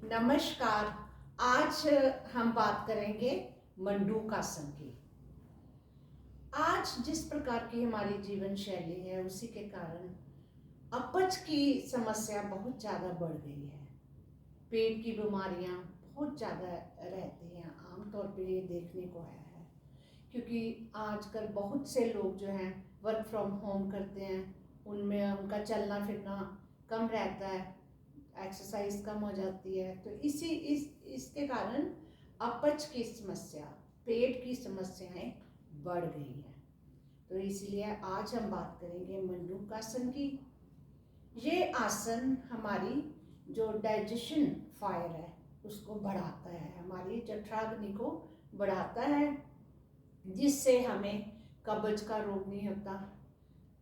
नमस्कार। आज हम बात करेंगे मंडूकासन की। आज जिस प्रकार की हमारी जीवन शैली है उसी के कारण अपच की समस्या बहुत ज़्यादा बढ़ गई है। पेट की बीमारियां बहुत ज़्यादा रहती हैं, आमतौर पे ये देखने को आया है। क्योंकि आजकल बहुत से लोग जो हैं वर्क फ्रॉम होम करते हैं, उनमें उनका चलना फिरना कम रहता है, एक्सरसाइज कम हो जाती है, तो इसके कारण अपच की समस्या, पेट की समस्याएं बढ़ गई हैं। तो इसलिए आज हम बात करेंगे मंडूकासन की। ये आसन हमारी जो डाइजेशन फायर है उसको बढ़ाता है, हमारी जठराग्नि को बढ़ाता है, जिससे हमें कब्ज का रोग नहीं होता,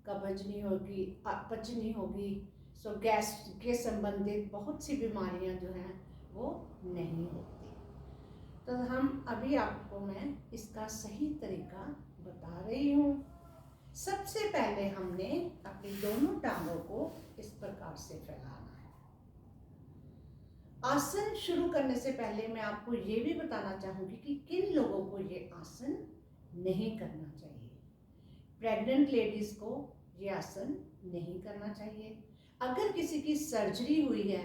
कब्ज नहीं होगी, अपच नहीं होगी। सो गैस के संबंधित बहुत सी बीमारियां जो हैं वो नहीं होती। तो हम अभी आपको मैं इसका सही तरीका बता रही हूँ। सबसे पहले हमने अपनी दोनों टांगों को इस प्रकार से फैलाना है। आसन शुरू करने से पहले मैं आपको ये भी बताना चाहूँगी कि किन लोगों को ये आसन नहीं करना चाहिए। प्रेग्नेंट लेडीज़ को ये आसन नहीं करना चाहिए। अगर किसी की सर्जरी हुई है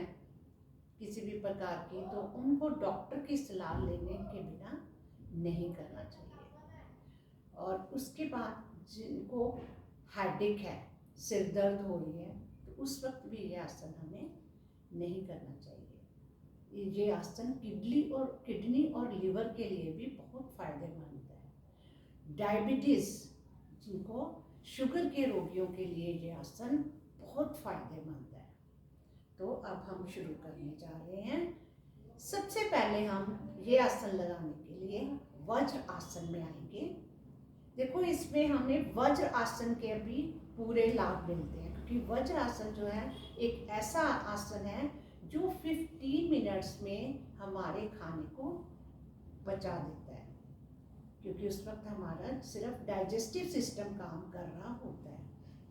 किसी भी प्रकार की, तो उनको डॉक्टर की सलाह लेने के बिना नहीं करना चाहिए। और उसके बाद जिनको हेडेक है, सिर दर्द हो रही है, तो उस वक्त भी ये आसन हमें नहीं करना चाहिए। ये आसन किडनी और लिवर के लिए भी बहुत फायदेमंद है। डायबिटीज़, जिनको शुगर के रोगियों के लिए ये आसन बहुत फायदेमंद है। तो अब हम शुरू करने जा रहे हैं। सबसे पहले हम ये आसन लगाने के लिए वज्र आसन में आएंगे। देखो, इसमें हमें वज्र आसन के भी पूरे लाभ मिलते हैं, क्योंकि वज्र आसन जो है एक ऐसा आसन है जो 15 मिनट्स में हमारे खाने को पचा देता है, क्योंकि उस वक्त हमारा सिर्फ डाइजेस्टिव सिस्टम काम कर रहा होता है।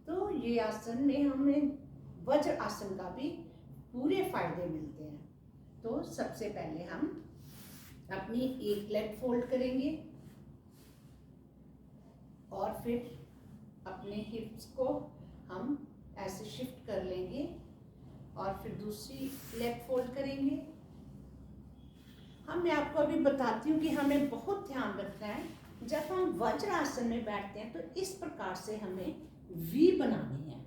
तो ये आसन में हमें वज्र आसन का भी पूरे फायदे मिलते हैं। तो सबसे पहले हम अपनी एक लेग फोल्ड करेंगे और फिर अपने हिप्स को हम ऐसे शिफ्ट कर लेंगे और फिर दूसरी लेग फोल्ड करेंगे। मैं आपको अभी बताती हूँ कि हमें बहुत ध्यान रखना है, जब हम वज्र आसन में बैठते हैं तो इस प्रकार से हमें वी बनानी है।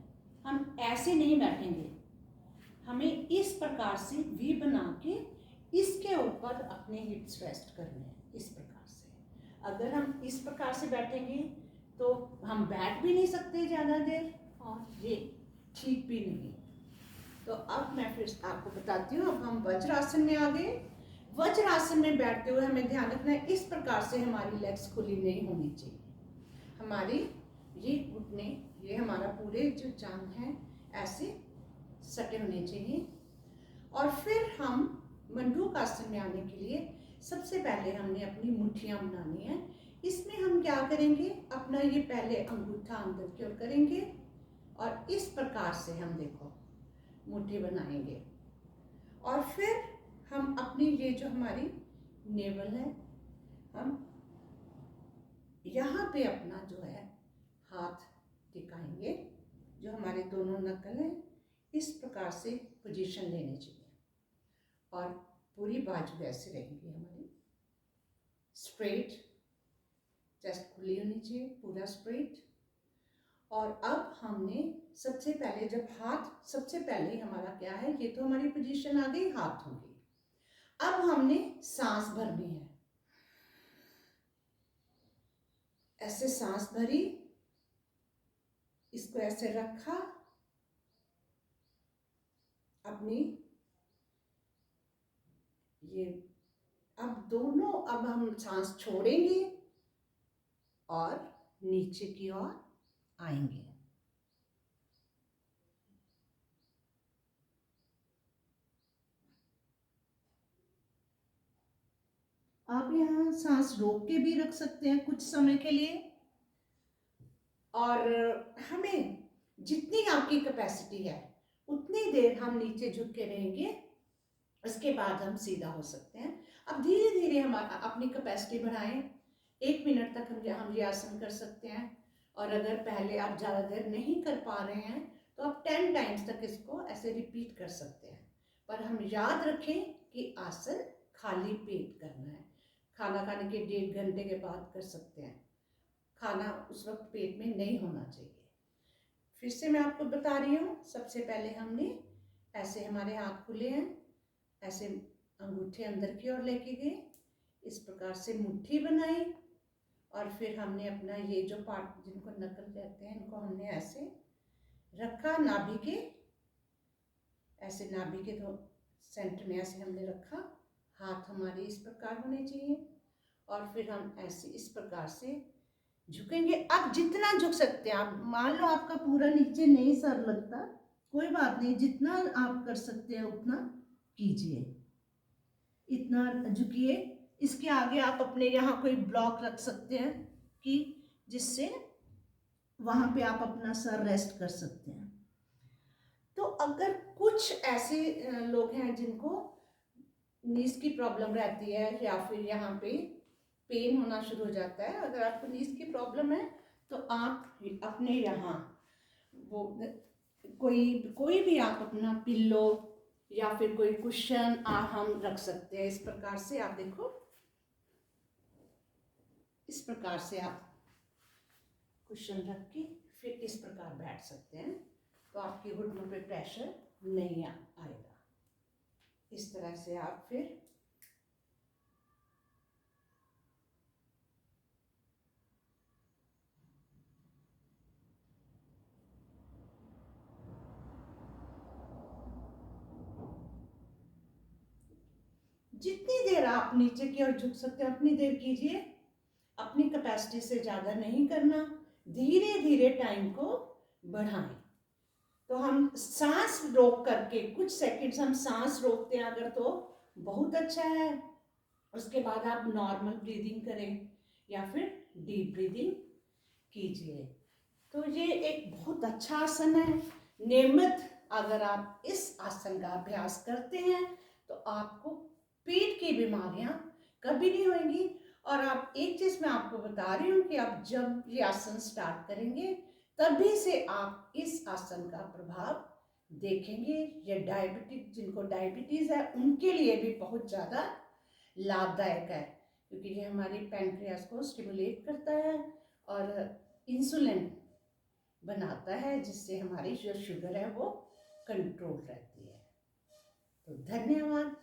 हम ऐसे नहीं बैठेंगे, हमें इस प्रकार से वी बना के इसके ऊपर अपने हिप्स रेस्ट करने हैं, इस प्रकार से। अगर हम इस प्रकार से बैठेंगे तो हम बैठ भी नहीं सकते ज़्यादा देर, और ये ठीक भी नहीं। तो अब मैं फिर आपको बताती हूँ। अब हम वज्रासन में आ गए। वज्रासन में बैठते हुए हमें ध्यान रखना है, इस प्रकार से हमारी लेग्स खुली नहीं होनी चाहिए। हमारी ये घुटने, ये हमारा पूरे जो जांघ है ऐसे सटे होने चाहिए। और फिर हम मंडूकासन में आने के लिए सबसे पहले हमने अपनी मुट्ठियां बनानी है। इसमें हम क्या करेंगे, अपना ये पहले अंगूठा अंदर की ओर करेंगे और इस प्रकार से हम देखो मुट्ठी बनाएंगे। और फिर हम अपनी ये जो हमारी नेवल है, हम यहाँ पे अपना जो है हाथ टिकाएंगे, जो हमारे दोनों नकल है इस प्रकार से पोजीशन लेनी चाहिए। और पूरी बाजू ऐसे रहेंगी हमारी स्ट्रेट, चेस्ट खुली होनी चाहिए, पूरा स्ट्रेट। और अब हमने सबसे पहले जब हाथ, सबसे पहले हमारा क्या है, ये तो हमारी पोजीशन आ गई हाथों की। अब हमने सांस भरनी है, ऐसे सांस भरी, इसको ऐसे रखा अपनी ये। अब हम सांस छोड़ेंगे और नीचे की ओर आएंगे। आप यहाँ सांस रोक के भी रख सकते हैं कुछ समय के लिए, और हमें जितनी आपकी कैपेसिटी है उतनी देर हम नीचे झुक के रहेंगे उसके बाद हम सीधा हो सकते हैं। अब धीरे धीरे हम अपनी कैपेसिटी बढ़ाएं। 1 मिनट तक हम ये आसन कर सकते हैं। और अगर पहले आप ज़्यादा देर नहीं कर पा रहे हैं तो आप 10 टाइम्स तक इसको ऐसे रिपीट कर सकते हैं। पर हम याद रखें कि आसन खाली पेट करना है। खाना खाने के 1.5 घंटे के बाद कर सकते हैं। खाना उस वक्त पेट में नहीं होना चाहिए। फिर से मैं आपको बता रही हूँ, सबसे पहले हमने ऐसे हमारे हाथ खुले हैं, ऐसे अंगूठे अंदर की ओर लेके गए, इस प्रकार से मुट्ठी बनाई और फिर हमने अपना ये जो पार्ट जिनको नकल कहते हैं इनको हमने ऐसे रखा, नाभि के ऐसे, नाभि के दो सेंटर में ऐसे हमने रखा। हाथ हमारे इस प्रकार होने चाहिए और फिर हम ऐसे इस प्रकार से झुकेंगे। आप जितना झुक सकते हैं, आप मान लो आपका पूरा नीचे नहीं सर लगता, कोई बात नहीं, जितना आप कर सकते हैं उतना कीजिए, इतना झुकिए। इसके आगे आप अपने यहाँ कोई ब्लॉक रख सकते हैं कि जिससे वहां पे आप अपना सर रेस्ट कर सकते हैं। तो अगर कुछ ऐसे लोग हैं जिनको नीज की प्रॉब्लम रहती है या फिर यहाँ पे पेन होना शुरू हो जाता है, अगर आपको नीज की प्रॉब्लम है तो आप अपने यहाँ वो कोई भी आप अपना पिल्लो या फिर कोई कुशन हम रख सकते हैं। इस प्रकार से आप देखो, इस प्रकार से आप कुशन रख के फिर इस प्रकार बैठ सकते हैं, तो आपके घुटनों पे प्रेशर नहीं आएगा। इस तरह से आप फिर जितनी देर आप नीचे की ओर झुक सकते हैं उतनी देर कीजिए। अपनी कैपेसिटी से ज़्यादा नहीं करना, धीरे धीरे टाइम को बढ़ाएं। तो हम सांस रोक करके कुछ सेकंड्स हम सांस रोकते हैं अगर, तो बहुत अच्छा है। उसके बाद आप नॉर्मल ब्रीदिंग करें या फिर डीप ब्रीदिंग कीजिए। तो ये एक बहुत अच्छा आसन है। नियमित अगर आप इस आसन का अभ्यास करते हैं तो आपको पेट की बीमारियां कभी नहीं होंगी। और आप एक चीज मैं आपको बता रही हूँ कि आप जब ये आसन स्टार्ट करेंगे तभी से आप इस आसन का प्रभाव देखेंगे। ये डायबिटिक, जिनको डायबिटीज है उनके लिए भी बहुत ज़्यादा लाभदायक है, क्योंकि ये हमारी पैनक्रियास को स्टिमुलेट करता है और इंसुलिन बनाता है, जिससे हमारी जो शुगर है वो कंट्रोल रहती है। तो धन्यवाद।